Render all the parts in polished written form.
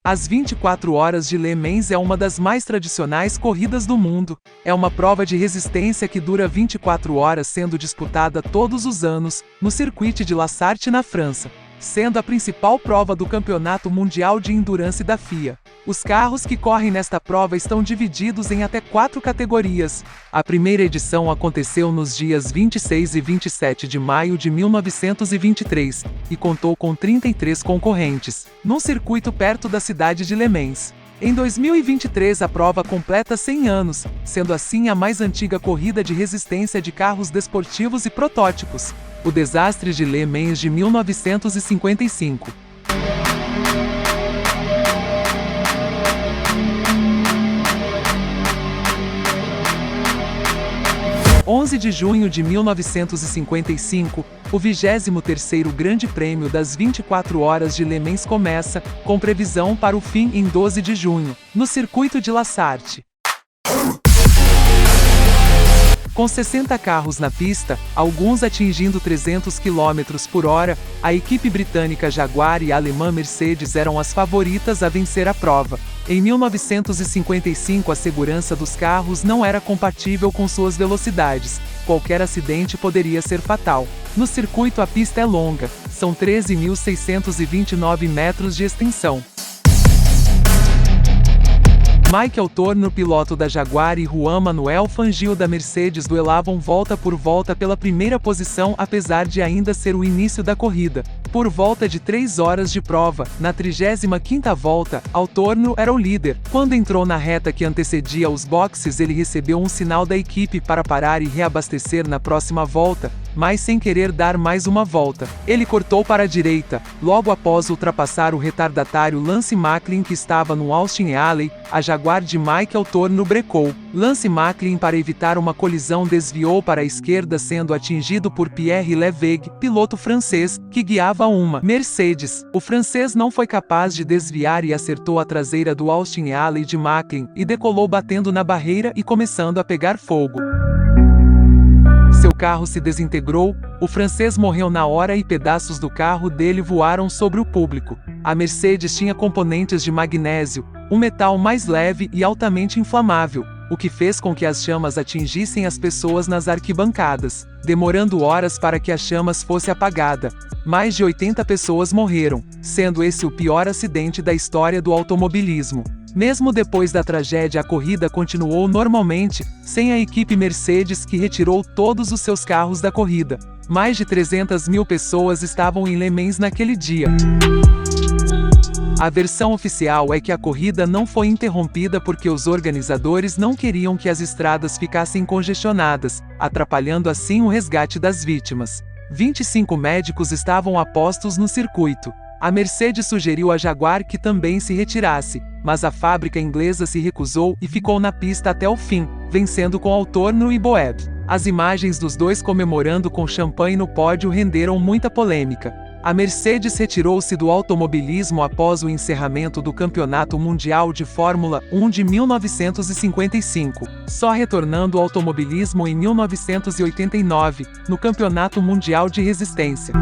As 24 horas de Le Mans é uma das mais tradicionais corridas do mundo. É uma prova de resistência que dura 24 horas, sendo disputada todos os anos, no Circuit de La Sarthe, na França, sendo a principal prova do Campeonato Mundial de Endurance da FIA. Os carros que correm nesta prova estão divididos em até 4 categorias. A primeira edição aconteceu nos dias 26 e 27 de maio de 1923, e contou com 33 concorrentes, num circuito perto da cidade de Le Mans. Em 2023 a prova completa 100 anos, sendo assim a mais antiga corrida de resistência de carros desportivos e protótipos. O desastre de Le Mans de 1955. 11 de junho de 1955, o 23º Grande Prêmio das 24 Horas de Le Mans começa, com previsão para o fim em 12 de junho, no Circuito de La Sarthe. Com 60 carros na pista, alguns atingindo 300 km por hora, a equipe britânica Jaguar e a alemã Mercedes eram as favoritas a vencer a prova. Em 1955 a segurança dos carros não era compatível com suas velocidades. Qualquer acidente poderia ser fatal. No circuito a pista é longa, são 13.629 metros de extensão. Michael Torno, piloto da Jaguar, e Juan Manuel Fangio da Mercedes duelavam volta por volta pela primeira posição, apesar de ainda ser o início da corrida. Por volta de 3 horas de prova, na 35ª volta, Torno era o líder. Quando entrou na reta que antecedia os boxes, ele recebeu um sinal da equipe para parar e reabastecer na próxima volta, mas sem querer dar mais uma volta. Ele cortou para a direita. Logo após ultrapassar o retardatário Lance Macklin, que estava no Austin Alley, a Jaguar de Michael Torno brecou. Lance Macklin, para evitar uma colisão, desviou para a esquerda, sendo atingido por Pierre Levegh, piloto francês, que guiava uma Mercedes. O francês não foi capaz de desviar e acertou a traseira do Austin Alley de Macklin, e decolou batendo na barreira e começando a pegar fogo. Seu carro se desintegrou, o francês morreu na hora e pedaços do carro dele voaram sobre o público. A Mercedes tinha componentes de magnésio, um metal mais leve e altamente inflamável, o que fez com que as chamas atingissem as pessoas nas arquibancadas, demorando horas para que as chamas fosse apagada. Mais de 80 pessoas morreram, sendo esse o pior acidente da história do automobilismo. Mesmo depois da tragédia, a corrida continuou normalmente, sem a equipe Mercedes, que retirou todos os seus carros da corrida. Mais de 300 mil pessoas estavam em Le Mans naquele dia. A versão oficial é que a corrida não foi interrompida porque os organizadores não queriam que as estradas ficassem congestionadas, atrapalhando assim o resgate das vítimas. 25 médicos estavam a postos no circuito. A Mercedes sugeriu à Jaguar que também se retirasse, mas a fábrica inglesa se recusou e ficou na pista até o fim, vencendo com Torno e Boeb. As imagens dos dois comemorando com champanhe no pódio renderam muita polêmica. A Mercedes retirou-se do automobilismo após o encerramento do Campeonato Mundial de Fórmula 1 de 1955, só retornando ao automobilismo em 1989, no Campeonato Mundial de Resistência.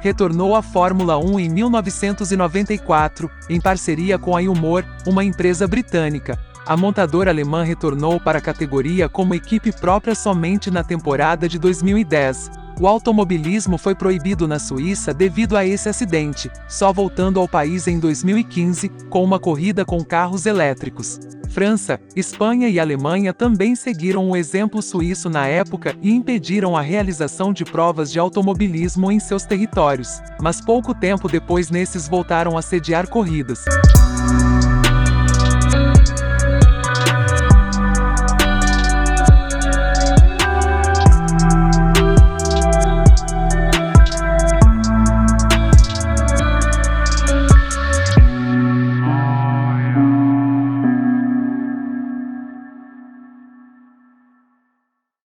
Retornou à Fórmula 1 em 1994, em parceria com a Ilmor, uma empresa britânica. A montadora alemã retornou para a categoria como equipe própria somente na temporada de 2010. O automobilismo foi proibido na Suíça devido a esse acidente, só voltando ao país em 2015, com uma corrida com carros elétricos. França, Espanha e Alemanha também seguiram o exemplo suíço na época e impediram a realização de provas de automobilismo em seus territórios, mas pouco tempo depois nesses voltaram a sediar corridas.